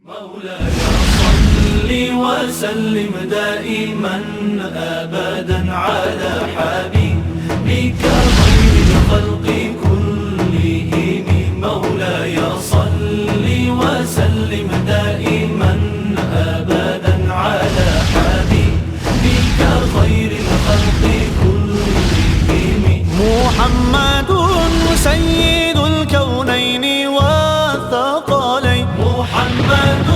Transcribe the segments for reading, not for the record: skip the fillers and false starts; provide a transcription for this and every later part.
مولاي صل وسلم دائما أبدا على حبيبك خير الخلق كلهم. مولاي صل وسلم دائما أبدا على حبيبك خير الخلق كلهم. محمد سيد الكونين والثقلين. محمد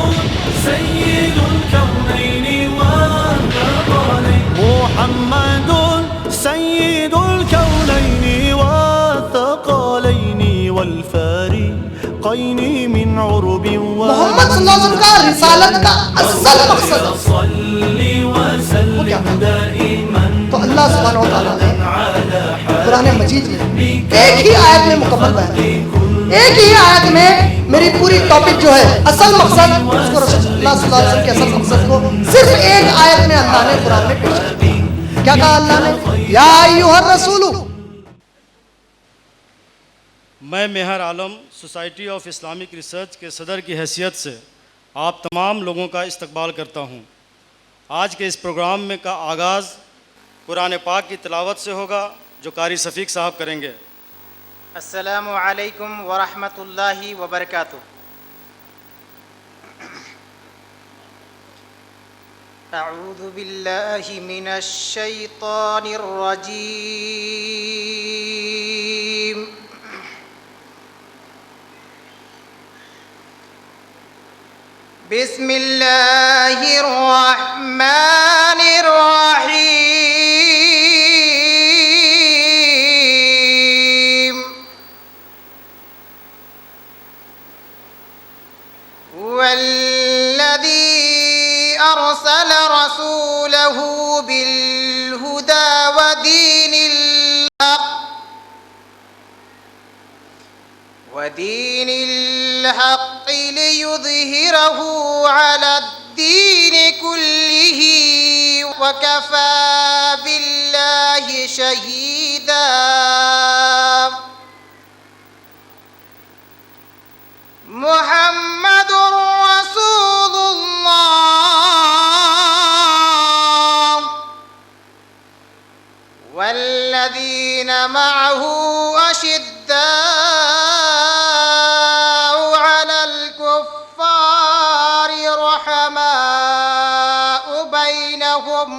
سيد الكونين والثقلين. محمد سيد الكونين والثقلين والفارقين من عرب محمد صلی اللہ علیہ وسلم کا رسالت کا اصل مقصد تو اللہ سبحانہ و تعالیٰ نے قرآن مجید میں ایک ہی آیت میں مکمل بیان ہے. ایک ہی آیت میں میری پوری ٹاپک جو ہے اصل مقصد اس کو رسول اللہ صلی اللہ علیہ وسلم کے اصل مقصد کو صرف ایک آیت میں اللہ نے قرآن میں پیش کیا. کیا کہا اللہ نے؟ یا ایھا الرسول. میں مہر عالم سوسائٹی آف اسلامک ریسرچ کے صدر کی حیثیت سے آپ تمام لوگوں کا استقبال کرتا ہوں. آج کے اس پروگرام میں کا آغاز قرآن پاک کی تلاوت سے ہوگا جو قاری صفیق صاحب کریں گے. السلام علیکم ورحمۃ اللہ وبرکاتہ. اعوذ باللہ من الشیطان الرجیم. بسم اللہ الرحمن الرحیم. والذی أرسل رسوله بالهدى ودين الحق ليظهره على الدين كله وكفى بالله شهيدا. محمد رسول الله والذين معه أشداء على الكفار رحماء بينهم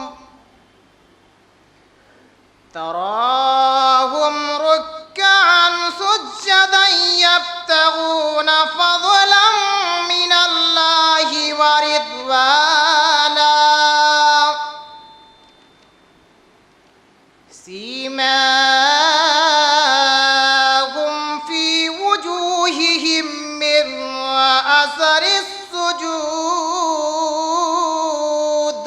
تراهم ركعا سجدا يبتغون فضلا من الله ورضوانا سيماهم في وجوههم من أثر السجود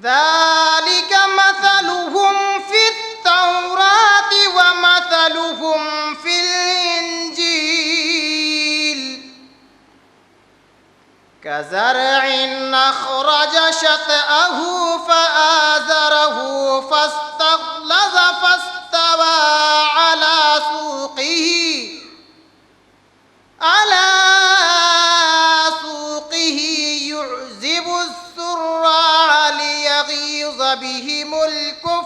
ذلك مثلهم في التوراة ومثلهم في الإنجيل كزرع أخرج شطأه فآزره فاستغلظ فاستوى على سوقه يعزب الزراع ليغيظ بهم الكفار.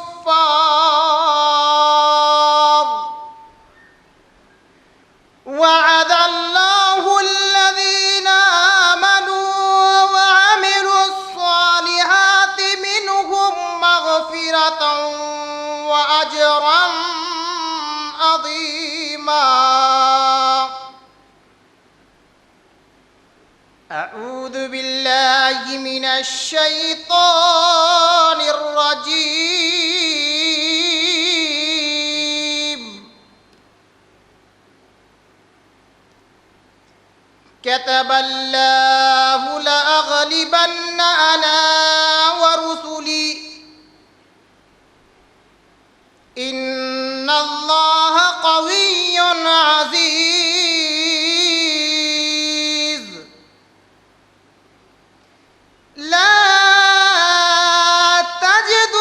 وعد الله الذين آمنوا وعملوا الصالحات منهم مغفرة وأجرا عظيما. أعوذ بالله من الشيطان الرجيم. كتب الله لأغلبن أنا ورسلي إن الله قوي عزيز. لا تجد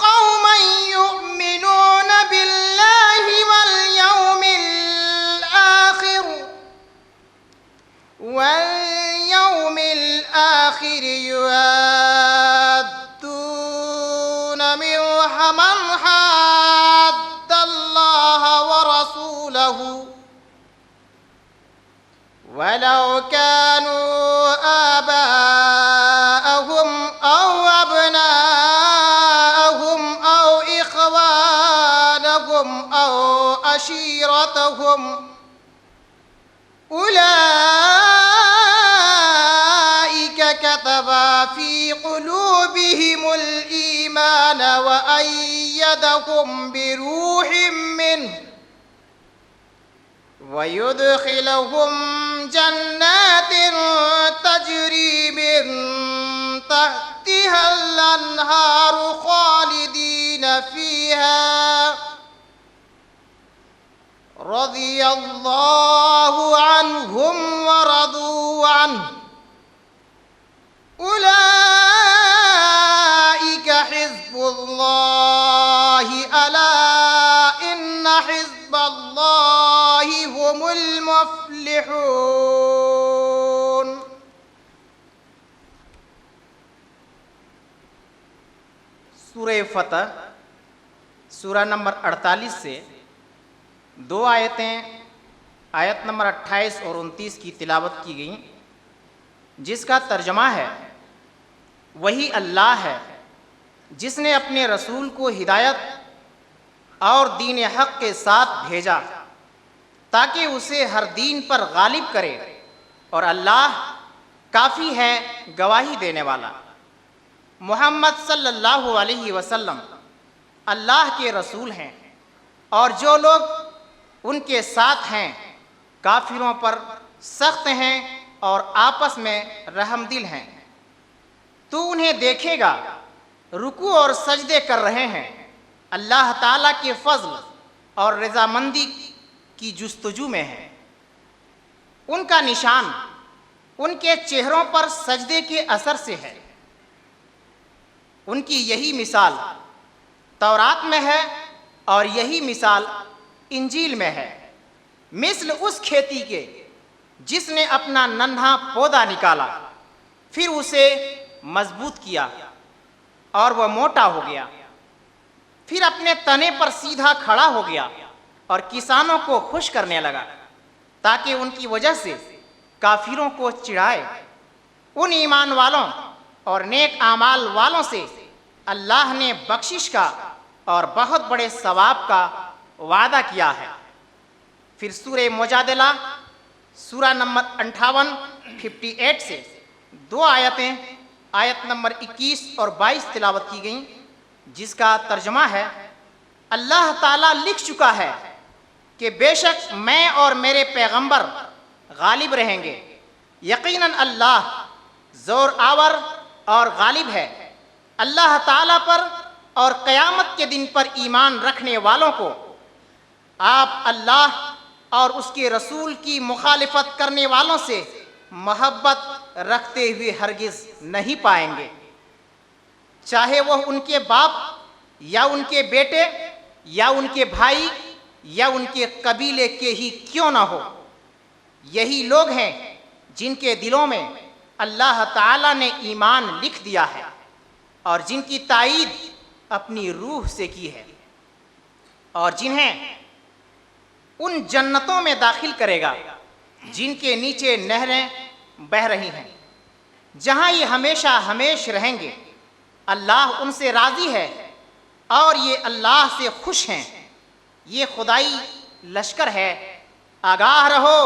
قوما يؤمنون بالله واليوم الآخر ينوح من حاد الله ورسوله ولو كانوا آباءهم أو أبناءهم أو إخوانهم أو عشيرتهم أولئك كتب في قلوبهم الإيمان وأيدهم بروح منه ويدخلهم جنات تجري من تحتها الأنهار خالدين فيها رضي الله عنهم ورضوا عنه أولئك حزب الله ألا إن حزب الله هم المفلحون. سورہ فتح سورہ نمبر 48 سے 2 آیتیں آیت نمبر 28 اور 29 کی تلاوت کی گئیں، جس کا ترجمہ ہے وہی اللہ ہے جس نے اپنے رسول کو ہدایت اور دین حق کے ساتھ بھیجا تاکہ اسے ہر دین پر غالب کرے، اور اللہ کافی ہے گواہی دینے والا۔ محمد صلی اللہ علیہ وسلم اللہ کے رسول ہیں، اور جو لوگ ان کے ساتھ ہیں کافروں پر سخت ہیں اور آپس میں رحم دل ہیں۔ تو انہیں دیکھے گا رکوع اور سجدے کر رہے ہیں، اللہ تعالیٰ کے فضل اور رضامندی کی جستجو میں ہے۔ ان کا نشان ان کے چہروں پر سجدے کے اثر سے ہے۔ ان کی یہی مثال تورات میں ہے اور یہی مثال انجیل میں ہے، مثل اس کھیتی کے جس نے اپنا ننھا پودا نکالا، پھر اسے مضبوط کیا اور وہ موٹا ہو گیا، پھر اپنے تنے پر سیدھا کھڑا ہو گیا اور کسانوں کو خوش کرنے لگا تاکہ ان کی وجہ سے کافروں کو چڑھائے۔ ان ایمان والوں اور نیک اعمال والوں سے اللہ نے بخشش کا اور بہت بڑے ثواب کا وعدہ کیا ہے۔ پھر سورہ مجادلہ سورہ نمبر 58 سے 2 آیتیں آیت نمبر 21 اور 22 تلاوت کی گئیں، جس کا ترجمہ ہے اللہ تعالیٰ لکھ چکا ہے کہ بے شک میں اور میرے پیغمبر غالب رہیں گے، یقیناً اللہ زور آور اور غالب ہے۔ اللہ تعالیٰ پر اور قیامت کے دن پر ایمان رکھنے والوں کو آپ اللہ اور اس کے رسول کی مخالفت کرنے والوں سے محبت رکھتے ہوئے ہرگز نہیں پائیں گے، چاہے وہ ان کے باپ یا ان کے بیٹے یا ان کے بھائی یا ان کے قبیلے کے ہی کیوں نہ ہو۔ یہی لوگ ہیں جن کے دلوں میں اللہ تعالیٰ نے ایمان لکھ دیا ہے اور جن کی تائید اپنی روح سے کی ہے، اور جنہیں ان جنتوں میں داخل کرے گا جن کے نیچے نہریں بہہ رہی ہیں، جہاں یہ ہمیشہ ہمیش رہیں گے۔ اللہ ان سے راضی ہے اور یہ اللہ سے خوش ہیں۔ یہ خدائی لشکر ہے، آگاہ رہو،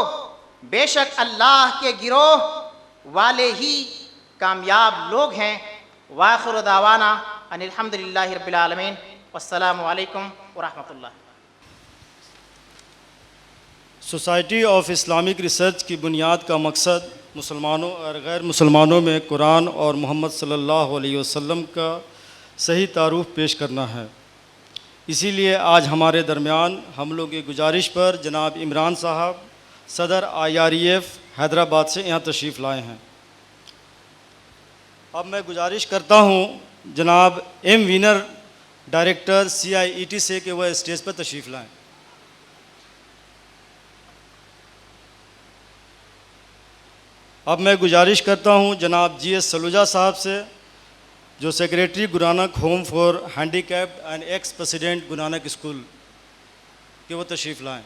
بے شک اللہ کے گروہ والے ہی کامیاب لوگ ہیں۔ وآخر دعوانا ان الحمدللہ رب العالمین، والسلام علیکم ورحمۃ اللہ۔ سوسائٹی آف اسلامک ریسرچ کی بنیاد کا مقصد مسلمانوں اور غیر مسلمانوں میں قرآن اور محمد صلی اللہ علیہ وسلم کا صحیح تعارف پیش کرنا ہے۔ اسی لیے آج ہمارے درمیان ہم لوگ کی گزارش پر جناب عمران صاحب صدر IREF حیدرآباد سے یہاں تشریف لائے ہیں۔ اب میں گزارش کرتا ہوں جناب ایم وینر ڈائریکٹر CIET سے کہ وہ اسٹیج پر تشریف لائیں۔ اب میں گزارش کرتا ہوں جناب GS سلوجا صاحب سے جو secretary Guru Nanak home for handicapped and ex president Guru Nanak school کہ وہ تشریف لائیں.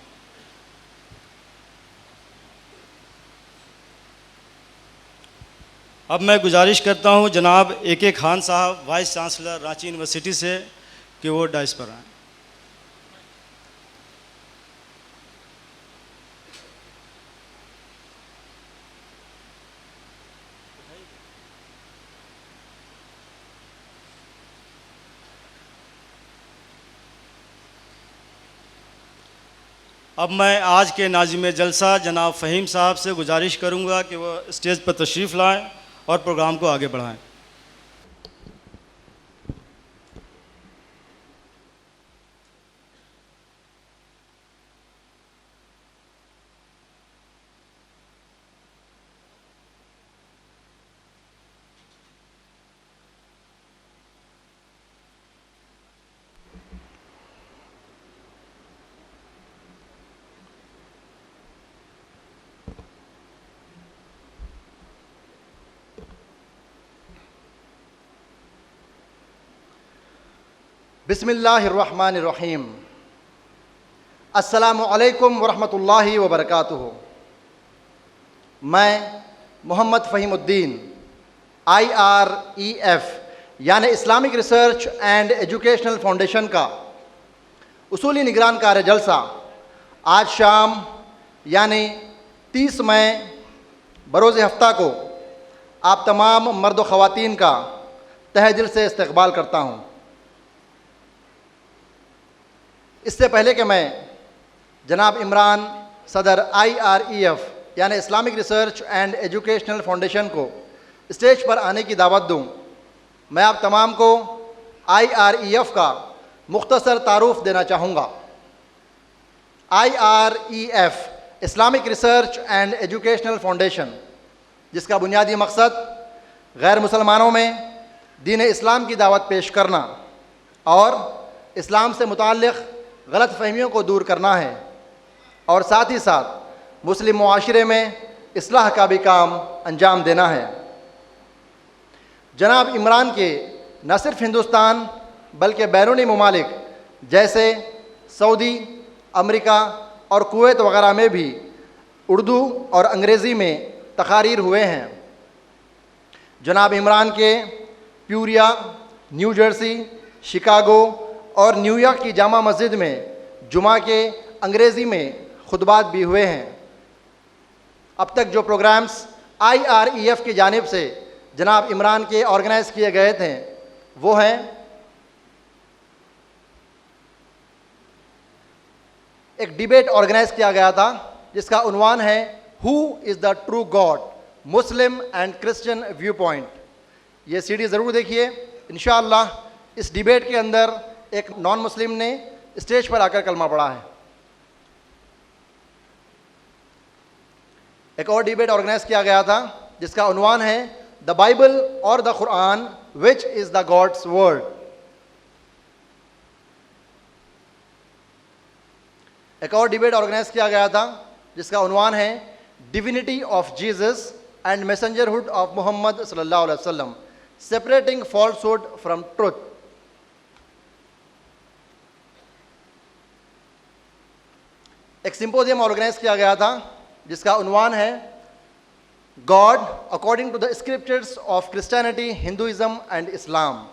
اب میں گزارش کرتا ہوں جناب اے کے خان صاحب وائس چانسلر رانچی یونیورسٹی سے کہ وہ ڈائس پر آئیں. اب میں آج کے ناظم جلسہ جناب فہیم صاحب سے گزارش کروں گا کہ وہ اسٹیج پر تشریف لائیں اور پروگرام کو آگے بڑھائیں. بسم اللہ الرحمن الرحیم. السلام علیکم ورحمۃ اللہ وبرکاتہ. میں محمد فہیم الدین IREF یعنی Islamic research and educational foundation کا اصولی نگران کار جلسہ آج شام یعنی 30 مئی بروز ہفتہ کو آپ تمام مرد و خواتین کا تہہ دل سے استقبال کرتا ہوں. اس سے پہلے کہ میں جناب عمران صدر IREF یعنی Islamic research and educational foundation کو اسٹیج پر آنے کی دعوت دوں، میں آپ تمام کو IREF کا مختصر تعارف دینا چاہوں گا. IREF Islamic research and educational foundation, جس کا بنیادی مقصد غیر مسلمانوں میں دین اسلام کی دعوت پیش کرنا اور اسلام سے متعلق غلط فہمیوں کو دور کرنا ہے، اور ساتھ ہی ساتھ مسلم معاشرے میں اصلاح کا بھی کام انجام دینا ہے. جناب عمران کے نہ صرف ہندوستان بلکہ بیرونی ممالک جیسے سعودی، امریکہ اور کویت وغیرہ میں بھی اردو اور انگریزی میں تقاریر ہوئے ہیں. جناب عمران کے پیوریا، نیو جرسی، شکاگو اور نیو یارک کی جامع مسجد میں جمعہ کے انگریزی میں خطبات بھی ہوئے ہیں. اب تک جو پروگرامز IREF کی جانب سے جناب عمران کے آرگنائز کیے گئے تھے وہ ہیں: ایک ڈیبیٹ آرگنائز کیا گیا تھا جس کا عنوان ہے who is the true God, Muslim and Christian viewpoint. یہ CD ضرور دیکھیے. انشاءاللہ اس ڈیبیٹ کے اندر ایک نان مسلم نے اسٹیج پر آ کر کلمہ پڑھا ہے. ایک اور ڈیبیٹ آرگنائز کیا گیا تھا جس کا عنوان ہے دا بائبل اور دا قرآن وچ از دا گاڈس ورڈ. ایک اور ڈیبیٹ آرگنائز کیا گیا تھا جس کا عنوان ہے divinity of Jesus and messengerhood of Muhammad صلی اللہ علیہ وسلم، سیپریٹنگ فالسہڈ فرام ٹروتھ. ایک سمپوزیم آرگنائز کیا گیا تھا جس کا عنوان ہے God according to the scriptures of Christianity, Hinduism and Islam.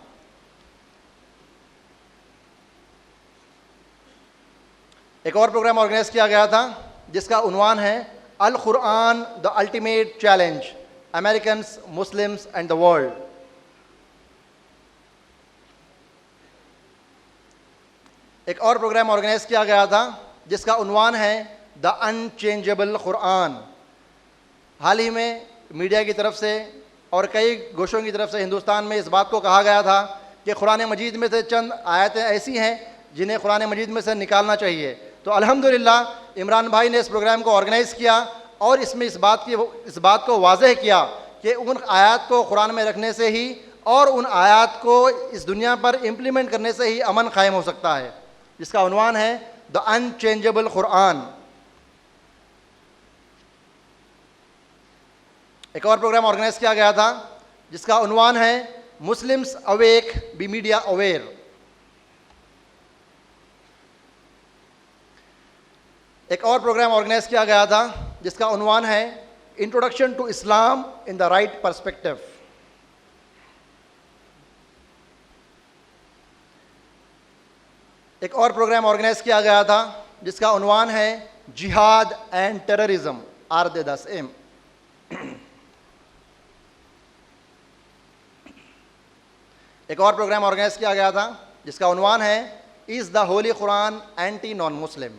ایک اور پروگرام آرگنائز کیا گیا تھا جس کا عنوان ہے القرآن the ultimate challenge, Americans, Muslims and the world. ایک اور پروگرام آرگنائز کیا گیا تھا جس کا عنوان ہے دا انچینجبل قرآن. حال ہی میں میڈیا کی طرف سے اور کئی گوشوں کی طرف سے ہندوستان میں اس بات کو کہا گیا تھا کہ قرآن مجید میں سے چند آیتیں ایسی ہیں جنہیں قرآن مجید میں سے نکالنا چاہیے. تو الحمدللہ عمران بھائی نے اس پروگرام کو آرگنائز کیا اور اس میں اس بات کو واضح کیا کہ ان آیات کو قرآن میں رکھنے سے ہی اور ان آیات کو اس دنیا پر امپلیمنٹ کرنے سے ہی امن قائم ہو سکتا ہے، جس کا عنوان ہے دا انچینجبل قرآن. ایک اور پروگرام آرگنائز کیا گیا تھا جس کا عنوان ہے Muslims awake, be media aware. ایک اور پروگرام آرگنائز کیا گیا تھا جس کا عنوان ہے introduction to Islam in the right perspective. ایک اور پروگرام آرگنائز کیا گیا تھا جس کا عنوان ہے jihad and terrorism are they the same. ایک اور پروگرام آرگنائز کیا گیا تھا جس کا عنوان ہے از دا ہولی قرآن اینٹی نان مسلم.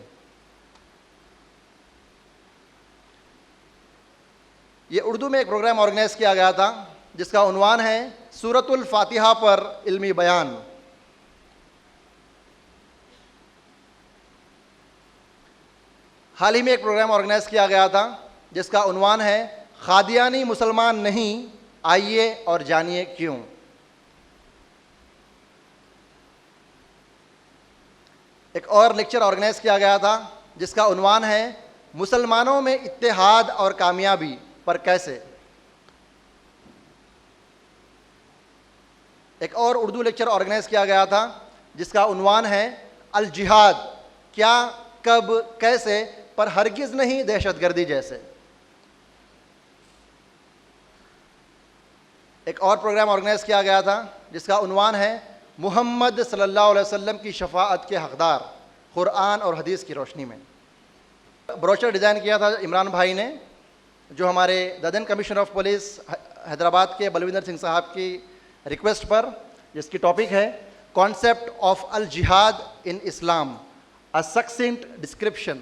یہ اردو میں ایک پروگرام آرگنائز کیا گیا تھا جس کا عنوان ہے سورۃ الفاتحہ پر علمی بیان. حال ہی میں ایک پروگرام آرگنائز کیا گیا تھا جس کا عنوان ہے قادیانی مسلمان نہیں، آئیے اور جانیے کیوں. ایک اور لیکچر آرگنائز کیا گیا تھا جس کا عنوان ہے مسلمانوں میں اتحاد اور کامیابی پر کیسے. ایک اور اردو لیکچر آرگنائز کیا گیا تھا جس کا عنوان ہے الجہاد کیا، کب، کیسے، پر ہرگز نہیں دہشت گردی جیسے. ایک اور پروگرام آرگنائز کیا گیا تھا جس کا عنوان ہے محمد صلی اللہ علیہ وسلم کی شفاعت کے حقدار قرآن اور حدیث کی روشنی میں. بروشر ڈیزائن کیا تھا عمران بھائی نے، جو ہمارے Dadan commissioner of police Hyderabad کے بلوندر سنگھ صاحب کی ریکویسٹ پر، جس کی ٹاپک ہے concept of al jihad in Islam a succinct description.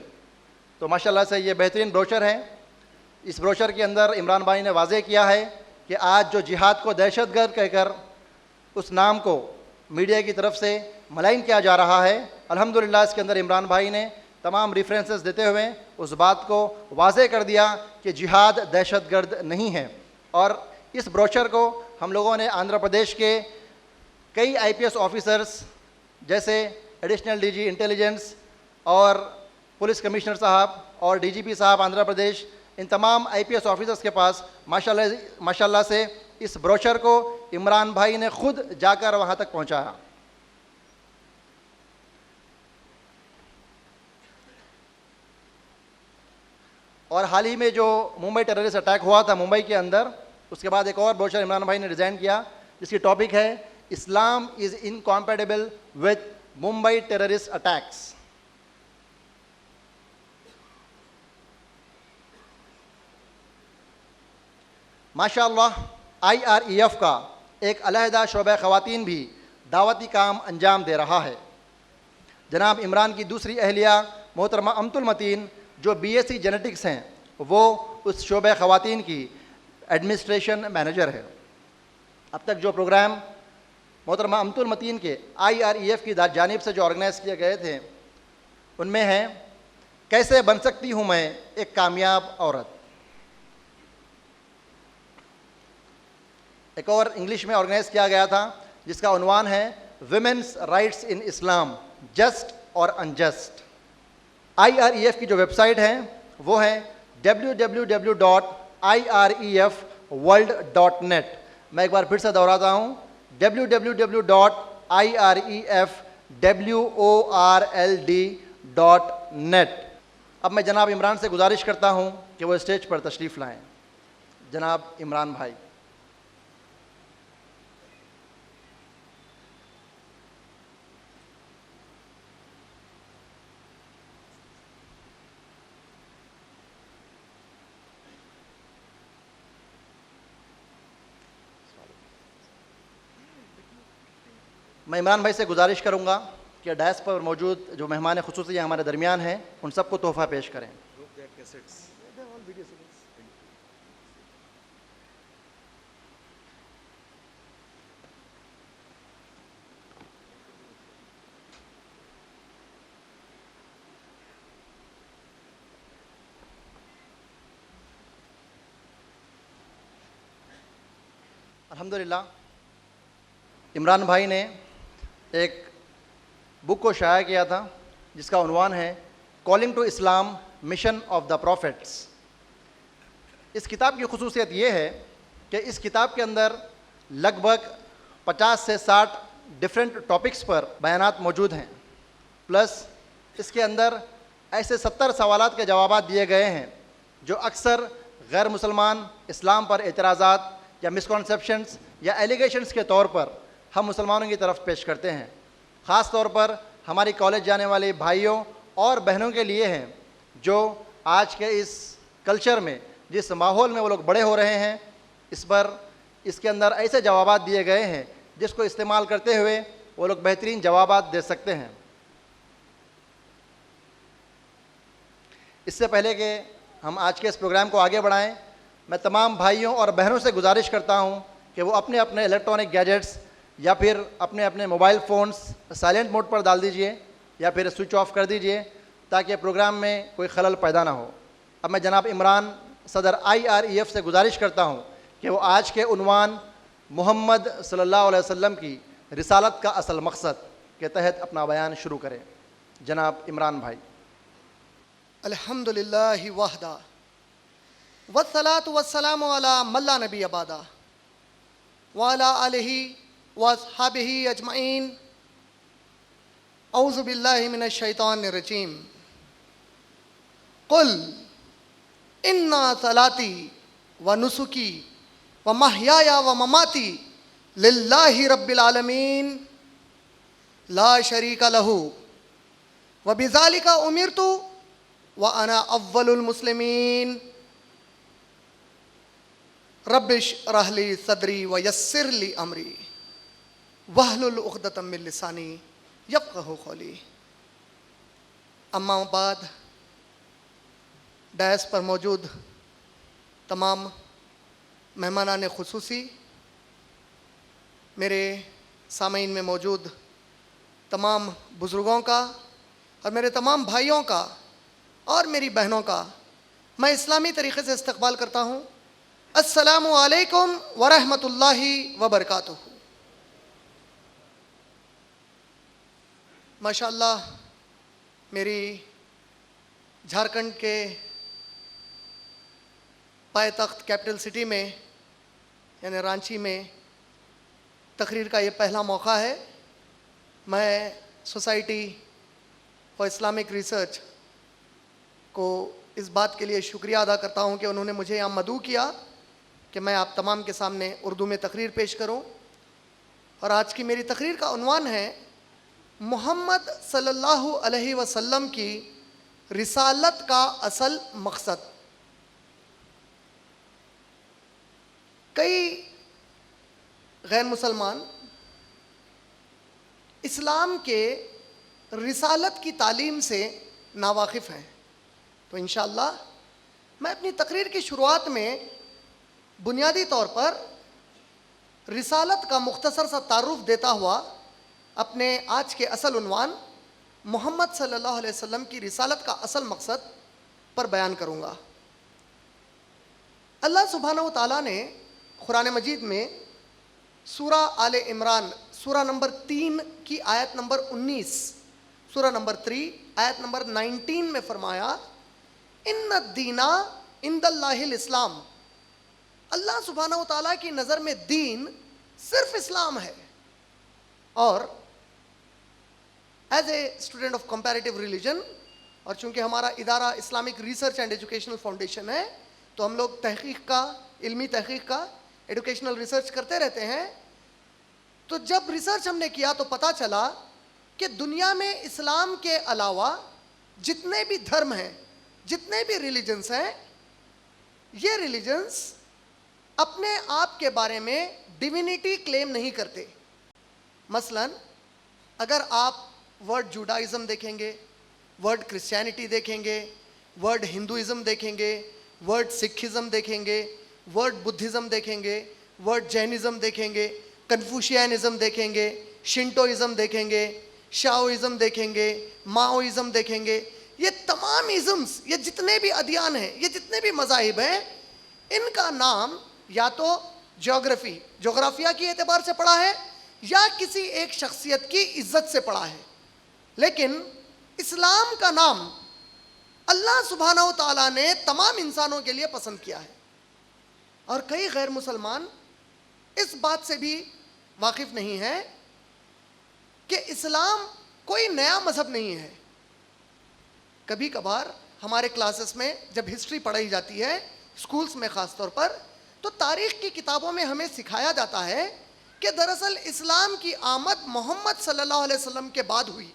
تو ماشاء اللہ سے یہ بہترین بروشر ہے. اس بروشر کے اندر عمران بھائی نے واضح کیا ہے کہ آج جو جہاد کو دہشت گرد کہہ کر اس نام کو میڈیا کی طرف سے ملائن کیا جا رہا ہے، الحمدللہ اس کے اندر عمران بھائی نے تمام ریفرنسز دیتے ہوئے اس بات کو واضح کر دیا کہ جہاد دہشت گرد نہیں ہے. اور اس بروشر کو ہم لوگوں نے آندھرا پردیش کے کئی IPS آفیسرز جیسے ایڈیشنل DG انٹیلیجنس اور پولیس کمشنر صاحب اور DGP صاحب آندھرا پردیش، ان تمام IPS آفیسرز کے پاس ماشاء اللہ سے اس بروشر کو عمران بھائی نے خود جا کر وہاں تک پہنچایا. اور حال ہی میں جو ممبئی ٹیررسٹ اٹیک ہوا تھا ممبئی کے اندر، اس کے بعد ایک اور بروشر عمران بھائی نے ڈیزائن کیا جس کی ٹاپک ہے Islam is incompatible with Mumbai terrorist attacks. ماشاء اللہ IREF کا ایک علیحدہ شعبہ خواتین بھی دعوتی کام انجام دے رہا ہے. جناب عمران کی دوسری اہلیہ محترمہ امت المتین جو BSc جینیٹکس ہیں، وہ اس شعبہ خواتین کی ایڈمنسٹریشن مینیجر ہے. اب تک جو پروگرام محترمہ امت المتین کے IREF کی جانب سے جو آرگنائز کیے گئے تھے ان میں ہیں کیسے بن سکتی ہوں میں ایک کامیاب عورت. ایک اور انگلش میں آرگنائز کیا گیا تھا جس کا عنوان ہے ویمنس رائٹس ان اسلام جسٹ اور انجسٹ. IREF کی جو ویب سائٹ ہے وہ ہے www.irefworld.net. میں ایک بار پھر سے دہراتا ہوں www.irefworld.net. اب میں جناب عمران سے گزارش کرتا ہوں کہ وہ اسٹیج پر تشریف لائیں. جناب عمران بھائی. میں عمران بھائی سے گزارش کروں گا کہ ڈائس پر موجود جو مہمان خصوصی ہمارے درمیان ہیں ان سب کو تحفہ پیش کریں. الحمدللہ عمران بھائی نے ایک بک کو شائع کیا تھا جس کا عنوان ہے calling to Islam mission of the prophets. اس کتاب کی خصوصیت یہ ہے کہ اس کتاب کے اندر لگ بھگ 50 سے 60 ڈفرینٹ ٹاپکس پر بیانات موجود ہیں، پلس اس کے اندر ایسے 70 سوالات کے جوابات دیے گئے ہیں جو اکثر غیر مسلمان اسلام پر اعتراضات یا مسکنسیپشنس یا ایلیگیشنس کے طور پر ہم مسلمانوں کی طرف پیش کرتے ہیں. خاص طور پر ہماری کالج جانے والے بھائیوں اور بہنوں کے لیے ہیں جو آج کے اس کلچر میں، جس ماحول میں وہ لوگ بڑے ہو رہے ہیں، اس کے اندر ایسے جوابات دیے گئے ہیں جس کو استعمال کرتے ہوئے وہ لوگ بہترین جوابات دے سکتے ہیں. اس سے پہلے کہ ہم آج کے اس پروگرام کو آگے بڑھائیں، میں تمام بھائیوں اور بہنوں سے گزارش کرتا ہوں کہ وہ اپنے اپنے الیکٹرانک گیجٹس یا پھر اپنے اپنے موبائل فونز سائلنٹ موڈ پر ڈال دیجئے یا پھر سوئچ آف کر دیجئے تاکہ پروگرام میں کوئی خلل پیدا نہ ہو. اب میں جناب عمران صدر IREF سے گزارش کرتا ہوں کہ وہ آج کے عنوان محمد صلی اللہ علیہ وسلم کی رسالت کا اصل مقصد کے تحت اپنا بیان شروع کریں. جناب عمران بھائی. الحمد للہ وحدہ والصلاة والسلام علی من لا نبی بعدہ وعلی آلہ واصحابہ اجمعین. اعوذ باللہ من الشیطان الرجیم. قل ان صلاتی ونسکی ومحیای ومماتی للہ رب العالمین لا شریک لہ وبذالک امرت وانا اول المسلمین. رب اشرح لی صدری ویسر لی امری واحلل عقدۃ من لسانی یفقہوا قولی. اما بعد، ڈائس پر موجود تمام مہمانان خصوصی، میرے سامعین میں موجود تمام بزرگوں کا اور میرے تمام بھائیوں کا اور میری بہنوں کا میں اسلامی طریقے سے استقبال کرتا ہوں. السلام علیکم ورحمۃ اللہ وبرکاتہ. ماشاءاللہ میری جھارکھنڈ کے پائے تخت کیپٹل سٹی میں یعنی رانچی میں تقریر کا یہ پہلا موقع ہے. میں سوسائٹی فار اسلامک ریسرچ کو اس بات کے لیے شکریہ ادا کرتا ہوں کہ انہوں نے مجھے یہاں مدعو کیا کہ میں آپ تمام کے سامنے اردو میں تقریر پیش کروں. اور آج کی میری تقریر کا عنوان ہے محمد صلی اللہ علیہ وسلم کی رسالت کا اصل مقصد. کئی غیر مسلمان اسلام کے رسالت کی تعلیم سے ناواقف ہیں، تو انشاءاللہ میں اپنی تقریر کی شروعات میں بنیادی طور پر رسالت کا مختصر سا تعارف دیتا ہوا اپنے آج کے اصل عنوان محمد صلی اللہ علیہ وسلم کی رسالت کا اصل مقصد پر بیان کروں گا. اللہ سبحانہ و تعالیٰ نے قرآن مجید میں سورہ آل عمران سورہ نمبر 3 کی آیت نمبر 19، سورہ نمبر 3 آیت نمبر 19 میں فرمایا ان الدین عند اللہ الاسلام. اللہ سبحانہ و تعالیٰ کی نظر میں دین صرف اسلام ہے. اور as a student of comparative religion, اور چونکہ ہمارا ادارہ Islamic research and educational foundation ہے تو ہم لوگ تحقیق کا، علمی تحقیق کا، ایڈوکیشنل ریسرچ کرتے رہتے ہیں. تو جب ریسرچ ہم نے کیا تو پتہ چلا کہ دنیا میں اسلام کے علاوہ جتنے بھی دھرم ہیں، جتنے بھی ریلیجنس ہیں، یہ ریلیجنس اپنے آپ کے بارے میں ڈیوینٹی کلیم نہیں کرتے. مثلا اگر آپ ورڈ جوڈائزم دیکھیں گے، ورڈ کرسچینٹی دیکھیں گے، ورڈ ہندوازم دیکھیں گے، ورڈ سکھزم دیکھیں گے، ورڈ بدھزم دیکھیں گے، ورڈ جینزم دیکھیں گے، کنفوشینزم دیکھیں گے، شنٹوازم دیکھیں گے، شاؤازم دیکھیں گے، ماؤازم دیکھیں گے، یہ تمام ازمز، یہ جتنے بھی ادیان ہیں، یہ جتنے بھی مذاہب ہیں، ان کا نام یا تو جغرافیہ کی اعتبار سے پڑا ہے یا کسی ایک شخصیت کی عزت سے پڑا ہے. لیکن اسلام کا نام اللہ سبحانہ و تعالیٰ نے تمام انسانوں کے لیے پسند کیا ہے. اور کئی غیر مسلمان اس بات سے بھی واقف نہیں ہیں کہ اسلام کوئی نیا مذہب نہیں ہے. کبھی کبھار ہمارے کلاسز میں جب ہسٹری پڑھائی جاتی ہے اسکولس میں خاص طور پر, تو تاریخ کی کتابوں میں ہمیں سکھایا جاتا ہے کہ دراصل اسلام کی آمد محمد صلی اللہ علیہ وسلم کے بعد ہوئی.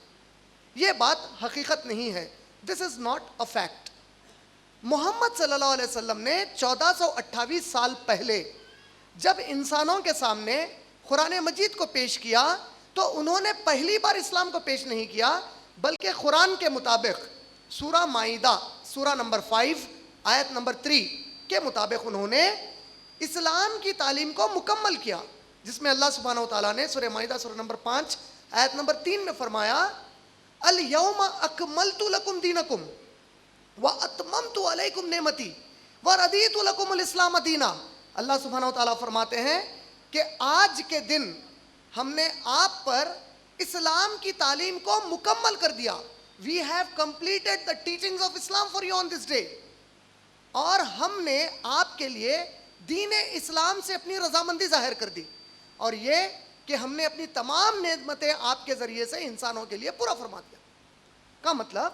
یہ بات حقیقت نہیں ہے. دس از ناٹ اے فیکٹ. محمد صلی اللہ علیہ وسلم نے 1428 سال پہلے جب انسانوں کے سامنے قرآن مجید کو پیش کیا تو انہوں نے پہلی بار اسلام کو پیش نہیں کیا, بلکہ قرآن کے مطابق سورہ مائدہ سورہ نمبر 5 آیت نمبر 3 کے مطابق انہوں نے اسلام کی تعلیم کو مکمل کیا, جس میں اللہ سبحانہ وتعالیٰ نے سورہ مائدہ سورہ نمبر 5 آیت نمبر 3 میں فرمایا الیوم اکملت لکم دینکم واتممت علیکم نعمتی ورضیت لکم الاسلام دینا. اللہ سبحانہ وتعالیٰ فرماتے ہیں کہ آج کے دن ہم نے آپ پر اسلام کی تعلیم کو مکمل کر دیا. We have completed the teachings of Islam for you on this day. اور ہم نے آپ کے لیے دین اسلام سے اپنی رضامندی ظاہر کر دی, اور یہ کہ ہم نے اپنی تمام نعمتیں آپ کے ذریعے سے انسانوں کے لیے پورا فرما دیا. کا مطلب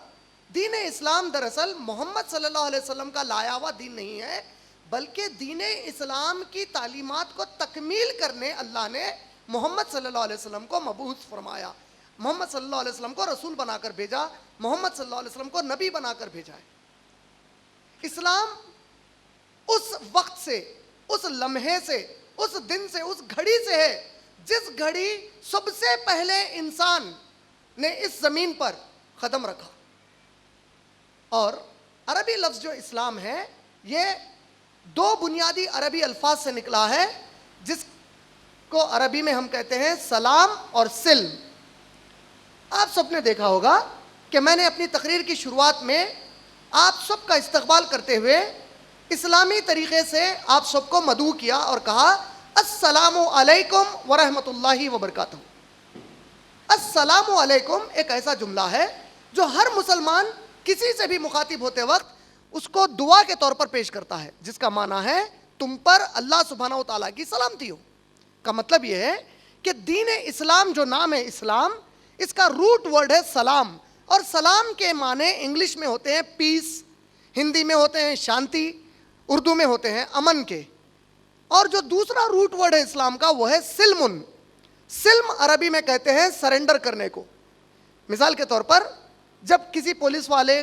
دین اسلام دراصل محمد صلی اللہ علیہ وسلم کا لایا ہوا دین نہیں ہے, بلکہ دین اسلام کی تعلیمات کو تکمیل کرنے اللہ نے محمد صلی اللہ علیہ وسلم کو مبعوث فرمایا, محمد صلی اللہ علیہ وسلم کو رسول بنا کر بھیجا, محمد صلی اللہ علیہ وسلم کو نبی بنا کر بھیجا ہے. اسلام اس وقت سے, اس لمحے سے, اس دن سے, اس گھڑی سے ہے جس گھڑی سب سے پہلے انسان نے اس زمین پر قدم رکھا. اور عربی لفظ جو اسلام ہے یہ دو بنیادی عربی الفاظ سے نکلا ہے, جس کو عربی میں ہم کہتے ہیں سلام اور سلم. آپ سب نے دیکھا ہوگا کہ میں نے اپنی تقریر کی شروعات میں آپ سب کا استقبال کرتے ہوئے اسلامی طریقے سے آپ سب کو مدعو کیا اور کہا السلام علیکم ورحمۃ اللہ وبرکاتہ. السلام علیکم ایک ایسا جملہ ہے جو ہر مسلمان کسی سے بھی مخاطب ہوتے وقت اس کو دعا کے طور پر پیش کرتا ہے, جس کا معنی ہے تم پر اللہ سبحانہ و تعالیٰ کی سلامتی ہو. کا مطلب یہ ہے کہ دین اسلام جو نام ہے اسلام, اس کا روٹ ورڈ ہے سلام, اور سلام کے معنی انگلش میں ہوتے ہیں پیس, ہندی میں ہوتے ہیں شانتی, اردو میں ہوتے ہیں امن کے. اور جو دوسرا روٹ ورڈ ہے اسلام کا وہ ہے سلمن. سلم عربی میں کہتے ہیں سرنڈر کرنے کو. مثال کے طور پر جب کسی پولیس والے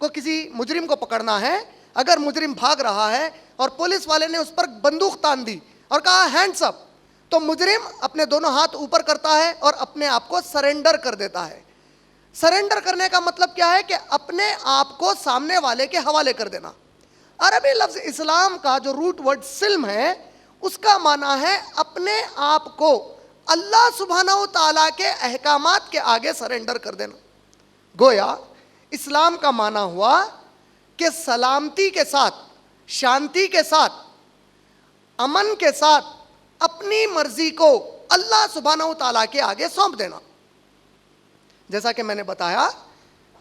کو کسی مجرم کو پکڑنا ہے, اگر مجرم بھاگ رہا ہے اور پولیس والے نے اس پر بندوق تان دی اور کہا ہینڈز اپ, تو مجرم اپنے دونوں ہاتھ اوپر کرتا ہے اور اپنے آپ کو سرنڈر کر دیتا ہے. سرنڈر کرنے کا مطلب کیا ہے کہ اپنے آپ کو سامنے والے کے حوالے کر دینا. عربی لفظ اسلام کا جو روٹ ورڈ سلم ہے اس کا معنی ہے اپنے آپ کو اللہ سبحانہ و تعالیٰ کے احکامات کے آگے سرنڈر کر دینا. گویا اسلام کا معنی ہوا کہ سلامتی کے ساتھ, شانتی کے ساتھ, امن کے ساتھ اپنی مرضی کو اللہ سبحانہ و تعالیٰ کے آگے سونپ دینا. جیسا کہ میں نے بتایا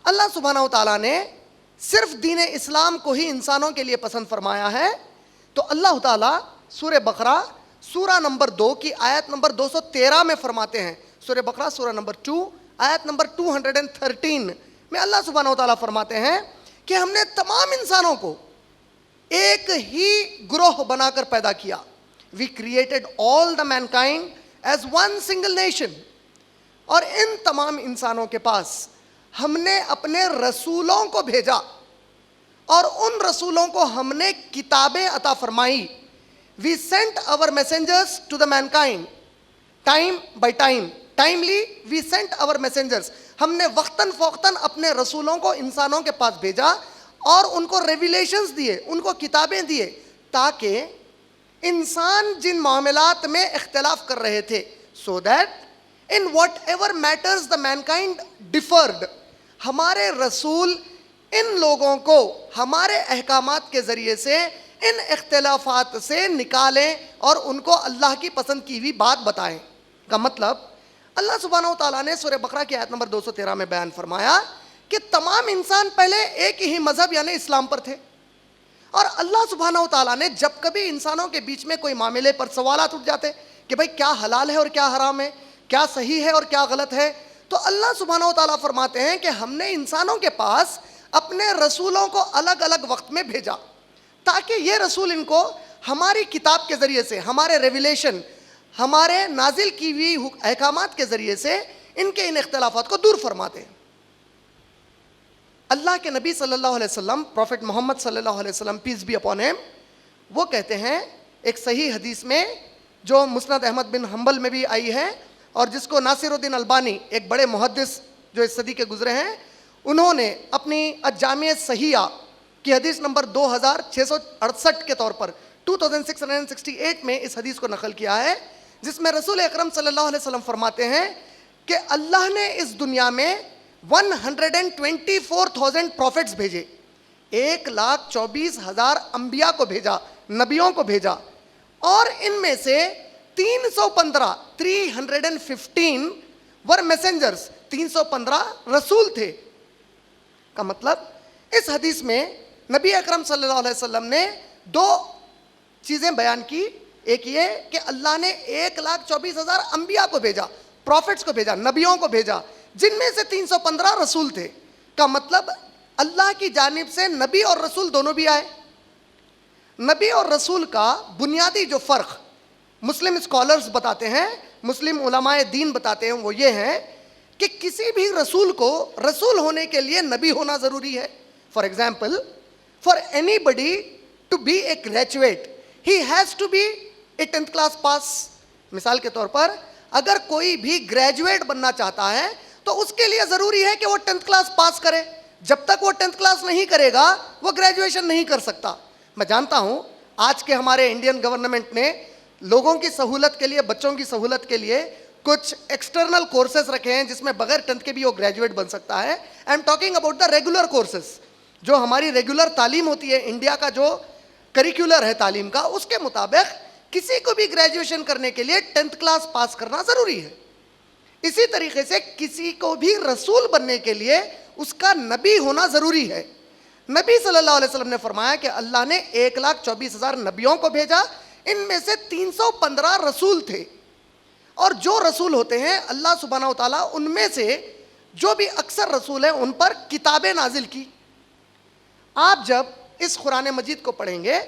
اللہ سبحانہ و تعالیٰ نے صرف دین اسلام کو ہی انسانوں کے لیے پسند فرمایا ہے. تو اللہ تعالیٰ سورہ بقرہ سورہ نمبر 2 کی آیت نمبر 213 میں فرماتے ہیں, سورہ بقرہ سورہ نمبر 2 آیت نمبر 213 میں اللہ سبحانہ و تعالیٰ فرماتے ہیں کہ ہم نے تمام انسانوں کو ایک ہی گروہ بنا کر پیدا کیا. We created all the mankind as one single nation. اور ان تمام انسانوں کے پاس ہم نے اپنے رسولوں کو بھیجا اور ان رسولوں کو ہم نے کتابیں عطا فرمائی. We sent our messengers to the mankind time by time. Timely we sent our messengers. ہم نے وقتاً فوقتاً اپنے رسولوں کو انسانوں کے پاس بھیجا اور ان کو ریویلیشنز دیے, ان کو کتابیں دیے, تاکہ انسان جن معاملات میں اختلاف کر رہے تھے so that in whatever matters the mankind differed, ہمارے رسول ان لوگوں کو ہمارے احکامات کے ذریعے سے ان اختلافات سے نکالیں اور ان کو اللہ کی پسند کی ہوئی بات بتائیں. کا مطلب اللہ سبحانہ و تعالیٰ نے سورہ بقرہ کی آیت نمبر 213 میں بیان فرمایا کہ تمام انسان پہلے ایک ہی مذہب یعنی اسلام پر تھے, اور اللہ سبحانہ و تعالیٰ نے جب کبھی انسانوں کے بیچ میں کوئی معاملے پر سوالات اٹھ جاتے, کہ بھائی کیا حلال ہے اور کیا حرام ہے, کیا صحیح ہے اور کیا غلط ہے. تو اللہ سبحانہ و تعالیٰ فرماتے ہیں کہ ہم نے انسانوں کے پاس اپنے رسولوں کو الگ الگ وقت میں بھیجا تاکہ یہ رسول ان کو ہماری کتاب کے ذریعے سے, ہمارے ریویلیشن, ہمارے نازل کی ہوئی احکامات کے ذریعے سے ان کے ان اختلافات کو دور فرماتے ہیں. اللہ کے نبی صلی اللہ علیہ وسلم, پروفٹ محمد صلی اللہ علیہ وسلم پیس بی اپون ہم, وہ کہتے ہیں ایک صحیح حدیث میں جو مسند احمد بن حنبل میں بھی آئی ہے اور جس کو ناصر الدین البانی, ایک بڑے محدث جو اس صدی کے گزرے ہیں, انہوں نے اپنی الجامع صحیحہ کی حدیث نمبر 2668 کے طور پر 2668 میں اس حدیث کو نقل کیا ہے, جس میں رسول اکرم صلی اللہ علیہ وسلم فرماتے ہیں کہ اللہ نے اس دنیا میں 124,000 پروفٹس بھیجے, 1,24,000 انبیاء کو بھیجا, نبیوں کو بھیجا, اور ان میں سے 315 ور میسنجرز, 315 رسول تھے. کا مطلب اس حدیث میں نبی اکرم صلی اللہ علیہ وسلم نے دو چیزیں بیان کی. ایک یہ کہ اللہ نے 1,24,000 انبیاء کو بھیجا, پروفٹس کو بھیجا, نبیوں کو بھیجا, جن میں سے 315 رسول تھے. کا مطلب اللہ کی جانب سے نبی اور رسول دونوں بھی آئے. نبی اور رسول کا بنیادی جو فرق مسلم اسکالرز بتاتے ہیں, مسلم علماء دین بتاتے ہیں, وہ یہ ہے کہ کسی بھی رسول کو رسول ہونے کے لیے نبی ہونا ضروری ہے. For example, for anybody to be a graduate he has to be a 10th class pass. مثال کے طور پر اگر کوئی بھی گریجویٹ بننا چاہتا ہے تو اس کے لیے ضروری ہے کہ وہ 10th کلاس پاس کرے. جب تک وہ 10th کلاس نہیں کرے گا وہ گریجویشن نہیں کر سکتا. میں جانتا ہوں آج کے ہمارے انڈین گورنمنٹ نے لوگوں کی سہولت کے لیے, بچوں کی سہولت کے لیے کچھ ایکسٹرنل کورسز رکھے ہیں جس میں بغیر 10th کے بھی وہ گریجویٹ بن سکتا ہے. I am talking about the regular courses, جو ہماری ریگولر تعلیم ہوتی ہے, انڈیا کا جو کریکولر ہے تعلیم کا, اس کے مطابق کسی کو بھی گریجویشن کرنے کے لیے 10th کلاس پاس کرنا ضروری ہے. اسی طریقے سے کسی کو بھی رسول بننے کے لیے اس کا نبی ہونا ضروری ہے. نبی صلی اللہ علیہ وسلم نے فرمایا کہ اللہ نے 1,24,000 نبیوں کو بھیجا, ان میں سے 315 رسول تھے. اور جو رسول ہوتے ہیں اللہ سبحانہ و تعالیٰ ان میں سے جو بھی اکثر رسول ہیں ان پر کتابیں نازل کی. آپ جب اس قرآن مجید کو پڑھیں گے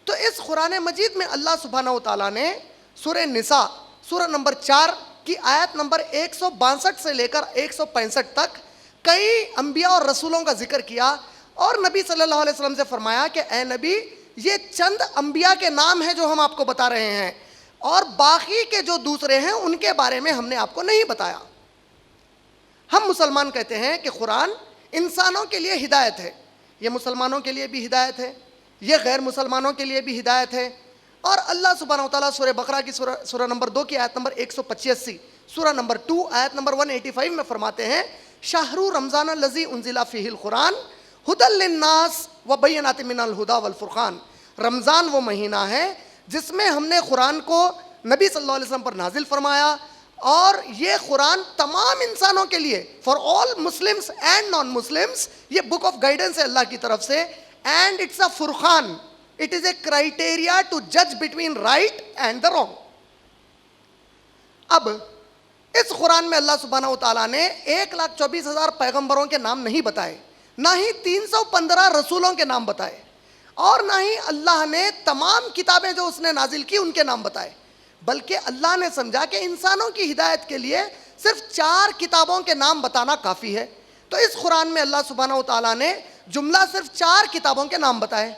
تو اس قرآن مجید میں اللہ سبحانہ و تعالیٰ نے سورہ نساء سورہ نمبر 4 کی آیت نمبر 162 سے لے کر 165 تک کئی انبیاء اور رسولوں کا ذکر کیا, اور نبی صلی اللہ علیہ وسلم سے فرمایا کہ اے نبی, یہ چند انبیاء کے نام ہیں جو ہم آپ کو بتا رہے ہیں, اور باقی کے جو دوسرے ہیں ان کے بارے میں ہم نے آپ کو نہیں بتایا. ہم مسلمان کہتے ہیں کہ قرآن انسانوں کے لیے ہدایت ہے, یہ مسلمانوں کے لیے بھی ہدایت ہے, یہ غیر مسلمانوں کے لیے بھی ہدایت ہے. اور اللہ سبحانہ و تعالیٰ سورہ بقرہ کی سورہ نمبر 2 کی آیت نمبر 185, سورہ نمبر 2 آیت نمبر 185 میں فرماتے ہیں شہر رمضان الذی انزل فیہ القرآن ھدی للناس وبینات من الھدی والفرقان. رمضان وہ مہینہ ہے جس میں ہم نے قرآن کو نبی صلی اللہ علیہ وسلم پر نازل فرمایا, اور یہ قرآن تمام انسانوں کے لیے, for all Muslims and non Muslims, یہ بک آف گائیڈنس ہے اللہ کی طرف سے, اینڈ اٹس اے فرقان, it is a criteria to جج between right and the wrong. اب اس قرآن میں اللہ سبحانہ و تعالیٰ نے 1,24,000 پیغمبروں کے نام نہیں بتائے, نہ ہی 315 رسولوں کے نام بتائے, اور نہ ہی اللہ نے تمام کتابیں جو اس نے نازل کی ان کے نام بتائے, بلکہ اللہ نے سمجھا کہ انسانوں کی ہدایت کے لیے صرف 4 کتابوں کے نام بتانا کافی ہے. تو اس قرآن میں اللہ سبحانہ و تعالیٰ نے جملہ صرف 4 کتابوں کے نام بتائے.